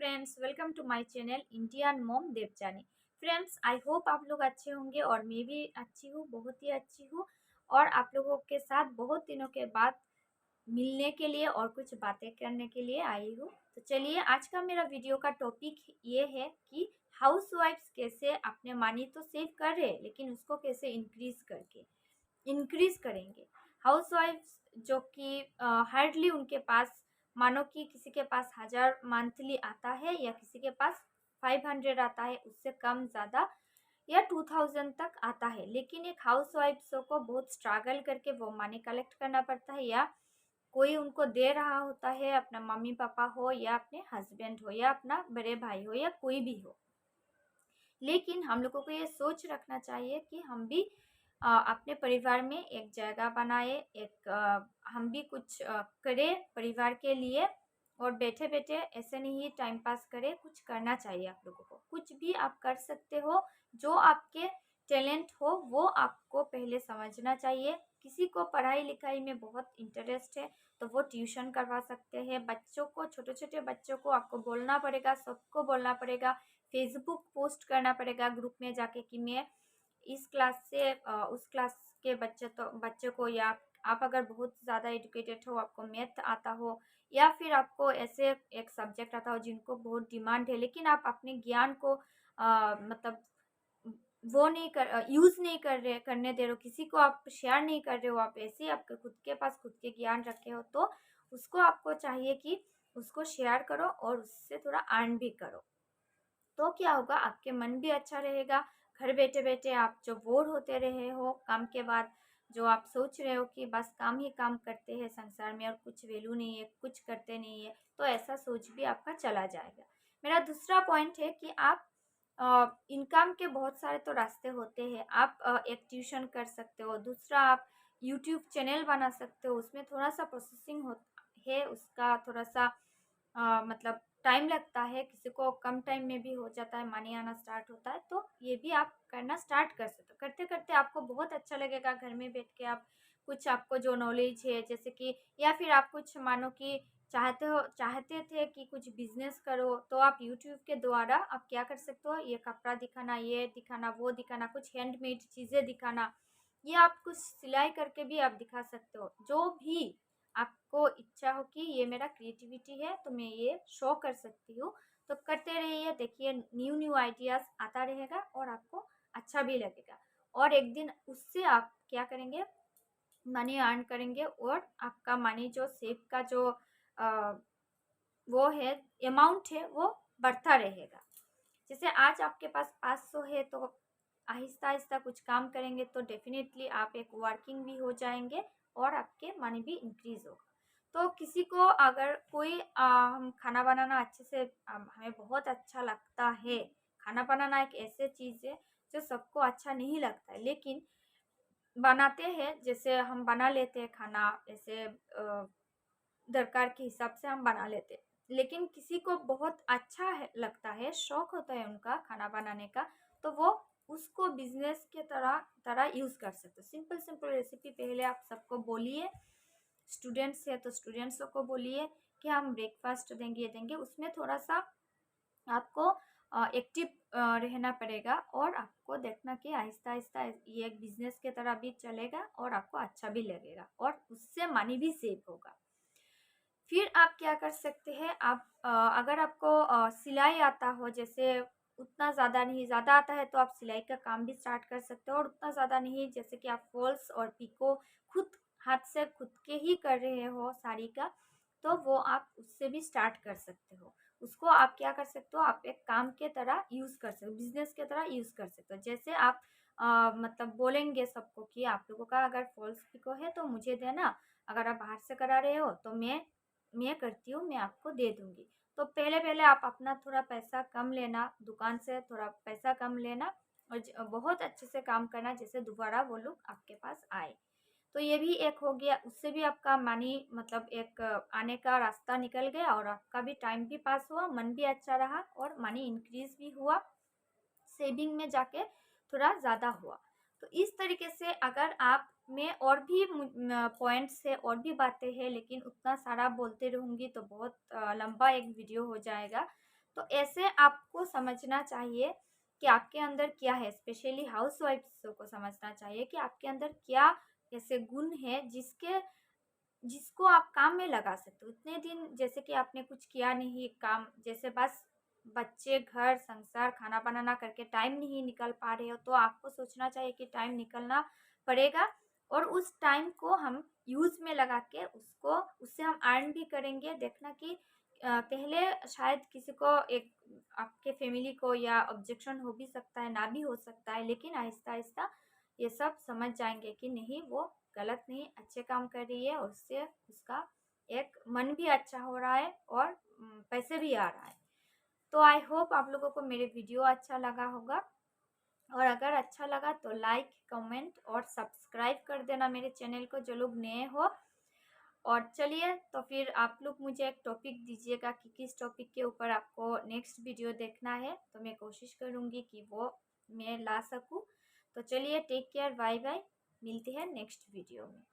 Friends, welcome to my channel Indian mom Devjani. Friends, I hope आप लोग अच्छे होंगे और मैं भी अच्छी हूँ, बहुत ही अच्छी हूँ। और आप लोगों के साथ बहुत दिनों के बाद मिलने के लिए और कुछ बातें करने के लिए आई हूँ। तो चलिए, आज का मेरा वीडियो का टॉपिक ये है कि हाउसवाइफ्स कैसे अपने मनी तो सेव कर रहे हैं, लेकिन उसको कैसे इंक्रीज करेंगे। हाउसवाइफ्स जो कि हार्डली उनके पास, मानो कि किसी के पास 1000 मंथली आता है या किसी के पास 500 आता है, उससे कम ज़्यादा या 2000 तक आता है, लेकिन एक हाउसवाइफ्स को बहुत स्ट्रगल करके वो मनी कलेक्ट करना पड़ता है, या कोई उनको दे रहा होता है, अपना मम्मी पापा हो या अपने हस्बैंड हो या अपना बड़े भाई हो या कोई भी हो। लेकिन हम लोगों को ये सोच रखना चाहिए कि हम भी अपने परिवार में एक जगह बनाए, हम भी कुछ करें परिवार के लिए। और बैठे बैठे ऐसे नहीं टाइम पास करें, कुछ करना चाहिए। आप लोगों को कुछ भी आप कर सकते हो, जो आपके टैलेंट हो वो आपको पहले समझना चाहिए। किसी को पढ़ाई लिखाई में बहुत इंटरेस्ट है तो वो ट्यूशन करवा सकते हैं। बच्चों को, छोटे छोटे बच्चों को आपको बोलना पड़ेगा, सबको बोलना पड़ेगा, फेसबुक पोस्ट करना पड़ेगा ग्रुप में जाके कि मैं इस क्लास से उस क्लास के बच्चे को, या आप अगर बहुत ज़्यादा एजुकेटेड हो, आपको मैथ आता हो या फिर आपको ऐसे एक सब्जेक्ट आता हो जिनको बहुत डिमांड है, लेकिन आप अपने ज्ञान को मतलब वो नहीं कर यूज़ नहीं कर रहे, करने दे रहे हो, किसी को आप शेयर नहीं कर रहे हो, आप ऐसे ही आपके खुद के पास खुद के ज्ञान रखे हो, तो उसको आपको चाहिए कि उसको शेयर करो और उससे थोड़ा अर्न भी करो। तो क्या होगा, आपके मन भी अच्छा रहेगा। घर बैठे बैठे आप जो बोर होते रहे हो काम के बाद, जो आप सोच रहे हो कि बस काम ही काम करते हैं संसार में और कुछ वैल्यू नहीं है, कुछ करते नहीं है, तो ऐसा सोच भी आपका चला जाएगा। मेरा दूसरा पॉइंट है कि आप इनकम के बहुत सारे तो रास्ते होते हैं। आप एक ट्यूशन कर सकते हो, दूसरा आप यूट्यूब चैनल बना सकते हो। उसमें थोड़ा सा प्रोसेसिंग हो है, उसका थोड़ा सा मतलब टाइम लगता है, किसी को कम टाइम में भी हो जाता है, मनी आना स्टार्ट होता है। तो ये भी आप करना स्टार्ट कर सकते हो। करते करते आपको बहुत अच्छा लगेगा। घर में बैठ के आप कुछ, आपको जो नॉलेज है, जैसे कि, या फिर आप कुछ मानो कि चाहते थे कि कुछ बिजनेस करो, तो आप यूट्यूब के द्वारा आप क्या कर सकते हो, ये कपड़ा दिखाना, ये दिखाना, वो दिखाना, कुछ हैंडमेड चीज़ें दिखाना, ये आप कुछ सिलाई करके भी आप दिखा सकते हो। जो भी आपको इच्छा हो कि ये मेरा क्रिएटिविटी है तो मैं ये शो कर सकती हूँ, तो करते रहिए। देखिए, न्यू न्यू आइडियाज़ आता रहेगा और आपको अच्छा भी लगेगा। और एक दिन उससे आप क्या करेंगे, मनी अर्न करेंगे, और आपका मनी जो सेव का जो अ, वो है, अमाउंट है, वो बढ़ता रहेगा। जैसे आज आपके पास 500 है, तो आहिस्ता आहिस्ता कुछ काम करेंगे तो डेफिनेटली आप एक वर्किंग भी हो जाएंगे और आपके मनी भी इंक्रीज होगा। तो किसी को अगर कोई हम खाना बनाना अच्छे से, हमें बहुत अच्छा लगता है। खाना बनाना एक ऐसे चीज़ है जो सबको अच्छा नहीं लगता है, लेकिन बनाते हैं। जैसे हम बना लेते हैं खाना, ऐसे दरकार के हिसाब से हम बना लेते हैं। लेकिन किसी को बहुत अच्छा लगता है, शौक होता है उनका खाना बनाने का, तो वो उसको बिजनेस के तरह तरह यूज़ कर सकते हो। सिंपल सिंपल रेसिपी पहले आप सबको बोलिए। स्टूडेंट्स है तो स्टूडेंट्सों को बोलिए कि हम ब्रेकफास्ट देंगे, ये देंगे। उसमें थोड़ा सा आपको एक्टिव रहना पड़ेगा, और आपको देखना कि आहिस्ता आहिस्ता ये एक बिजनेस के तरह भी चलेगा और आपको अच्छा भी लगेगा और उससे मनी भी सेव होगा। फिर आप क्या कर सकते हैं, आप अगर आपको सिलाई आता हो, जैसे उतना ज़्यादा नहीं, ज़्यादा आता है तो आप सिलाई का काम भी स्टार्ट कर सकते हो, और उतना ज़्यादा नहीं, जैसे कि आप फॉल्स और पिको खुद हाथ से खुद के ही कर रहे हो साड़ी का, तो वो आप उससे भी स्टार्ट कर सकते हो। उसको आप क्या कर सकते हो, आप एक काम के तरह यूज़ कर सकते हो, बिजनेस के तरह यूज़ कर सकते हो। जैसे आप मतलब बोलेंगे सबको कि आप लोगों का अगर फॉल्स पिको है तो मुझे देना, अगर आप बाहर से करा रहे हो तो मैं करती हूँ, मैं आपको दे दूँगी। तो पहले पहले आप अपना थोड़ा पैसा कम लेना, दुकान से थोड़ा पैसा कम लेना, और बहुत अच्छे से काम करना, जैसे दोबारा वो लोग आपके पास आए। तो ये भी एक हो गया, उससे भी आपका मनी मतलब एक आने का रास्ता निकल गया, और आपका भी टाइम भी पास हुआ, मन भी अच्छा रहा, और मनी इंक्रीज भी हुआ, सेविंग में जाके थोड़ा ज़्यादा हुआ। तो इस तरीके से अगर आप में और भी पॉइंट्स है, और भी बातें हैं, लेकिन उतना सारा बोलते रहूँगी तो बहुत लंबा एक वीडियो हो जाएगा। तो ऐसे आपको समझना चाहिए कि आपके अंदर क्या है, स्पेशली हाउसवाइफ्स को समझना चाहिए कि आपके अंदर क्या ऐसे गुण है जिसको आप काम में लगा सकते हो। इतने दिन जैसे कि आपने कुछ किया नहीं काम, जैसे बस बच्चे, घर, संसार, खाना बनाना करके टाइम नहीं निकाल पा रहे हो, तो आपको सोचना चाहिए कि टाइम निकलना पड़ेगा और उस टाइम को हम यूज़ में लगा के उससे हम अर्न भी करेंगे। देखना कि पहले शायद किसी को एक आपके फैमिली को या ऑब्जेक्शन हो भी सकता है, ना भी हो सकता है, लेकिन आहिस्ता-आहिस्ता ये सब समझ जाएँगे कि नहीं, वो गलत नहीं, अच्छे काम कर रही है और उससे उसका एक मन भी अच्छा हो रहा है और पैसे भी आ रहा है। तो आई होप आप लोगों को मेरे वीडियो अच्छा लगा होगा और अगर अच्छा लगा तो लाइक, कमेंट और सब्सक्राइब कर देना मेरे चैनल को जो लोग नए हो। और चलिए, तो फिर आप लोग मुझे एक टॉपिक दीजिएगा कि किस टॉपिक के ऊपर आपको नेक्स्ट वीडियो देखना है, तो मैं कोशिश करूँगी कि वो मैं ला सकूँ। तो चलिए, टेक केयर, बाय बाय, मिलते हैं नेक्स्ट वीडियो में।